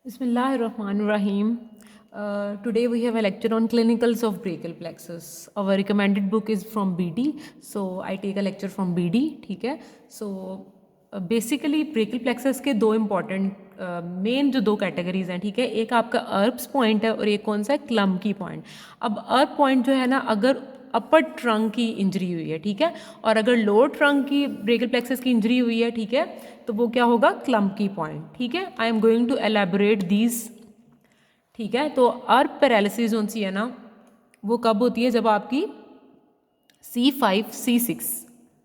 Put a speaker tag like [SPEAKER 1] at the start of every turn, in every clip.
[SPEAKER 1] Bismillahirrahmanirrahim. Today we have a lecture on clinicals of brachial plexus. Our recommended book is from BD, so I take a lecture from BD. ठीक है. So basically brachial plexus के दो important main जो दो categories हैं, ठीक है. एक आपका अर्ब्स पॉइंट है और एक कौन सा है, क्लम्की पॉइंट. अब अर्ब पॉइंट जो है ना, अगर अपर ट्रंक की इंजरी हुई है, ठीक है, और अगर लोअर ट्रंक की ब्रेकियल प्लेक्सस की इंजरी हुई है, ठीक है, तो वो क्या होगा, क्लम्की पॉइंट. ठीक है. I am going to elaborate these. ठीक है. तो अर्ब पैरालिसिस जो सी है ना, वो कब होती है, जब आपकी C5 C6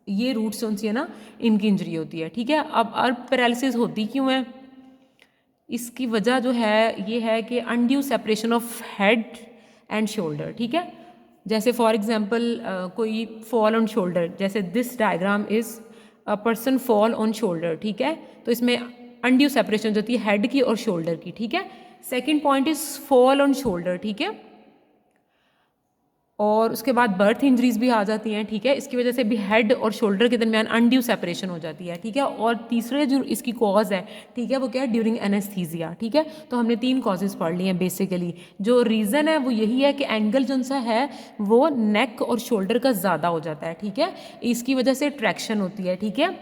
[SPEAKER 1] ये रूट्स जो सी है ना, इनकी इंजरी होती है. ठीक है. अब अर्ब पैरालिसिस होती क्यों है, इसकी वजह जो है ये है कि undue separation of head and shoulder. ठीक है. जैसे फॉर एग्जांपल कोई फॉल ऑन शोल्डर, जैसे this diagram is a person fall on shoulder. ठीक है. तो इसमें अनड्यू सेपरेशन जो होती है हेड की और शोल्डर की. ठीक है. Second point is fall on shoulder. ठीक है. और उसके बाद बर्थ इंजरीज भी आ जाती हैं. ठीक है. इसकी वजह से भी हेड और शोल्डर के दरमियान अनड्यू सेपरेशन हो जाती है. ठीक है. और तीसरे जो इसकी कॉज है, ठीक है, वो क्या है, ड्यूरिंग एनेस्थीसिया. ठीक है. तो हमने 3 कॉजेज पढ़ ली हैं बेसिकली. जो रीज़न है वो यही है कि एंगल जो सा है वो नेक और शोल्डर का ज़्यादा हो जाता है. ठीक है. इसकी वजह से ट्रैक्शन होती है. ठीक है.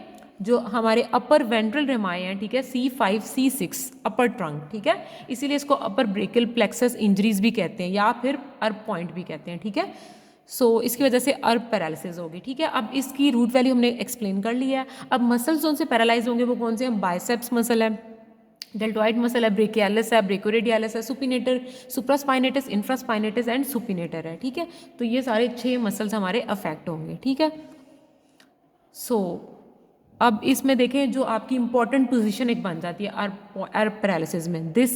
[SPEAKER 1] जो हमारे अपर वेंट्रल रेमाए हैं, ठीक है, C5 C6 अपर ट्रंक. ठीक है. इसीलिए इसको अपर ब्रेकियल प्लेक्सस इंजरीज भी कहते हैं या फिर अर्ब पॉइंट भी कहते हैं. ठीक है. सो इसकी वजह से अर्ब पैरालिसिस होगी. ठीक है. अब इसकी रूट वैल्यू हमने एक्सप्लेन कर लिया है. अब मसल्स जो से पैरालाइज होंगे वो कौन से हैं, बाइसेप्स मसल है, डेल्टॉइड मसल है, ब्रेकियालिस है, ब्रेकोरेडियालिस है, supinator, supraspinatus, infraspinatus and supinator है. ठीक है. तो ये सारे 6 मसल्स हमारे अफेक्ट होंगे. ठीक है. सो अब इसमें देखें जो आपकी इंपॉर्टेंट पोजीशन एक बन जाती है अर्ब पैरालिसिस में, दिस.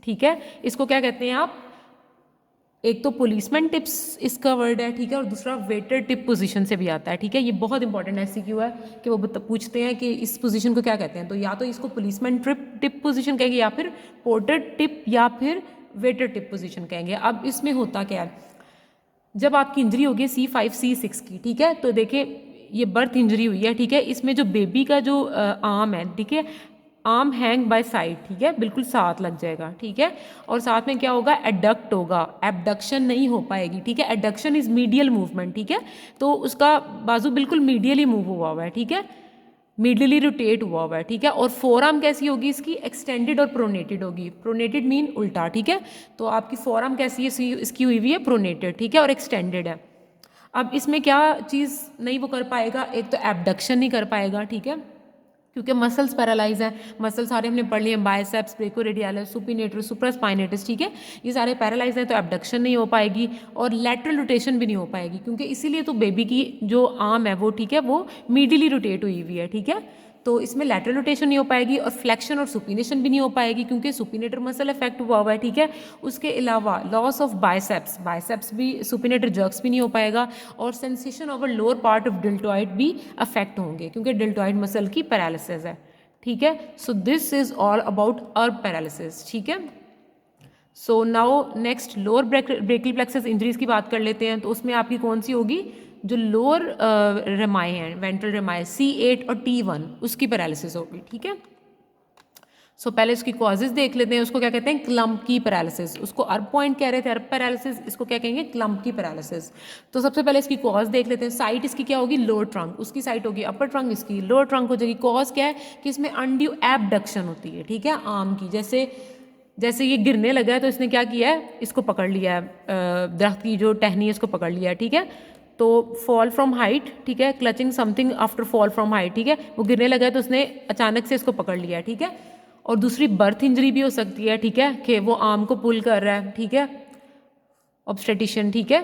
[SPEAKER 1] ठीक है. इसको क्या कहते हैं आप, एक तो पुलिसमैन टिप्स इसका वर्ड है. ठीक है. और दूसरा वेटर टिप पोजीशन से भी आता है. ठीक है. ये बहुत इंपॉर्टेंट एमसीक्यू है कि वो पूछते हैं कि इस पोजीशन को क्या कहते हैं. तो या तो इसको पुलिसमैन टिप पोजीशन कहेंगे या फिर पोर्टर टिप या फिर वेटर टिप पोजीशन कहेंगे. अब इसमें होता क्या है, जब आपकी इंजरी होगी C5 C6 की, ठीक है, तो देखिए ये बर्थ इंजरी हुई है. ठीक है. इसमें जो बेबी का जो आर्म है, ठीक है, आर्म हैंग बाय साइड. ठीक है. बिल्कुल साथ लग जाएगा. ठीक है. और साथ में क्या होगा, एडक्ट होगा, एबडक्शन नहीं हो पाएगी. ठीक है. Adduction is medial movement. ठीक है. तो उसका बाजू बिल्कुल मीडियली मूव हुआ है. ठीक है. मिडली रोटेट हुआ है. ठीक है. और फोर आर्म कैसी होगी इसकी, एक्सटेंडेड और प्रोनेटेड होगी. प्रोनेटेड मीन उल्टा. ठीक है. तो आपकी फोर आर्म कैसी है, इसकी हुई हुई है प्रोनेटेड. ठीक है. और एक्सटेंडेड है. अब इसमें क्या चीज़ नहीं वो कर पाएगा, एक तो एबडक्शन नहीं कर पाएगा. ठीक है. क्योंकि मसल्स पैरालाइज हैं. मसल सारे हमने पढ़ लिए, बाइसेप्स, ब्रेकोरेडियालिस, सुपिनेटर, सुप्रास्पाइनेटस. ठीक है. ये सारे पैरालाइज हैं तो एबडक्शन नहीं हो पाएगी और लैटरल रोटेशन भी नहीं हो पाएगी, क्योंकि इसीलिए तो बेबी की जो आर्म है वो, ठीक है, वो मीडियली रोटेट हुई हुई है. ठीक है. तो इसमें लैटरल रोटेशन नहीं हो पाएगी और फ्लेक्शन और सुपिनेशन भी नहीं हो पाएगी, क्योंकि सुपिनेटर मसल इफेक्ट हुआ हुआ है. ठीक है. उसके अलावा लॉस ऑफ बाइसेप्स, बाइसेप्स भी, सुपिनेटर जर्क्स भी नहीं हो पाएगा और sensation over lower part of deltoid भी अफेक्ट होंगे, क्योंकि डेल्टॉइड मसल की पैरालिसिस है. ठीक है. So this is all about अर्ब पैरालिसिस. ठीक है. So now next lower brachial plexus injuries की बात कर लेते हैं. तो उसमें आपकी कौन सी होगी, जो लोअर रेमाए हैं, वेंट्रल रेमाए C8 और T1, उसकी पैरालिसिस होगी. ठीक है. सो पहले उसकी कॉजेज देख लेते हैं. उसको क्या कहते हैं, क्लम्प की पैरालिसिस. उसको अर्ब पॉइंट कह रहे थे, अर्ब पैरालिसिस, इसको क्या कहेंगे, क्लम्प की पैरालिसिस. तो सबसे पहले इसकी कॉज देख लेते हैं. साइट इसकी क्या होगी, लोअर ट्रंक, उसकी साइट होगी अपर ट्रंक, इसकी लोअर ट्रंक हो जाएगी. कॉज क्या है कि इसमें अनड्यू एबडक्शन होती है. ठीक है. आर्म की, जैसे ये गिरने लगा है तो इसने क्या किया है, इसको पकड़ लिया है, दरख्त की जो टहनी है इसको पकड़ लिया है. ठीक है. तो फॉल फ्रॉम हाइट, ठीक है, clutching something after fall from height. ठीक है. वो गिरने लगा है तो उसने अचानक से इसको पकड़ लिया है. ठीक है. और दूसरी बर्थ इंजरी भी हो सकती है. ठीक है, कि वो आर्म को पुल कर रहा है. ठीक है. ऑब्स्टेटिशन. ठीक है.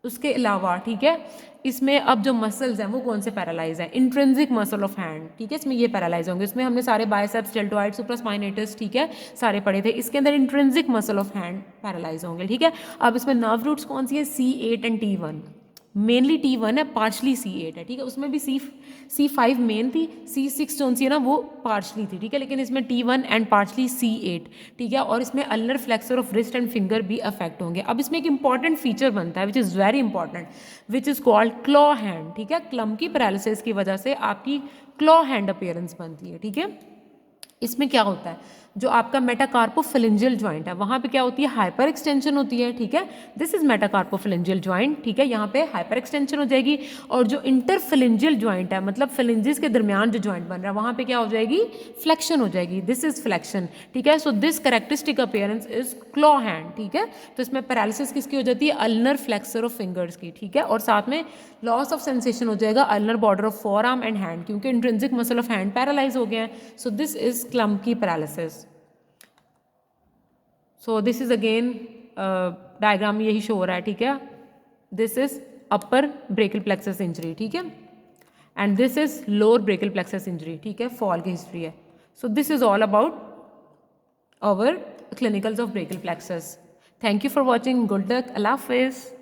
[SPEAKER 1] उसके अलावा, ठीक है, इसमें अब जो मसल्स हैं वो कौन से पैरालाइज हैं, इंट्रिंसिक मसल ऑफ हैंड. ठीक है. इसमें ये पैरालाइज होंगे. इसमें हमने सारे बाइसेप्स, डेल्टॉइड, सुप्रास्पाइनेटस, ठीक है, सारे पढ़े थे. इसके अंदर intrinsic muscle of hand paralyse होंगे. ठीक है. अब इसमें नर्व रूट्स कौन सी है, C8 and T1. Mainly T1 है, पार्शली C8 है. ठीक है. उसमें भी C5 मेन थी, C6 जो सी है ना वो पार्शली थी. ठीक है. लेकिन इसमें T1 एंड पार्शली C8. ठीक है. और इसमें ulnar flexor of wrist and finger भी अफेक्ट होंगे. अब इसमें एक इंपॉर्टेंट फीचर बनता है which is very important, which is called claw hand. ठीक है. क्लम की पैरालिसिस की वजह से आपकी क्लॉ हैंड अपीयरेंस बनती है. ठीक है. इसमें क्या होता है, जो आपका मेटाकार्पोफिलेंजियल जॉइंट है वहाँ पे क्या होती है, हाइपर एक्सटेंशन होती है, ठीक है। दिस इज मेटाकार्पोफिलेंजियल जॉइंट, ठीक है। यहाँ पे हाइपर एक्सटेंशन हो जाएगी, और जो इंटरफिलेंजियल जॉइंट है, मतलब फिलेंजिस के दरमियान जो जॉइंट बन रहा है वहाँ पे क्या हो जाएगी, फ्लेक्शन हो जाएगी। दिस इज फ्लेक्शन, ठीक है। So this characteristic appearance is claw hand, ठीक है। तो इसमें पैरालिसिस किसकी हो जाती है, अल्नर फ्लेक्सर ऑफ फिंगर्स की, ठीक है। और साथ में लॉस ऑफ सेंसेशन हो जाएगा ulnar border of forearm and hand, क्योंकि intrinsic muscle of hand paralyse हो गया है। So this is clumsy paralysis. So this is again diagram यही शो हो रहा है, ठीक है। This is upper brachial plexus injury, ठीक है, and this is lower brachial plexus injury, ठीक है, फॉल की हिस्ट्री है। So this is all about our clinicals of brachial plexus. Thank you for watching, good luck, अल्लाह हाफिज़।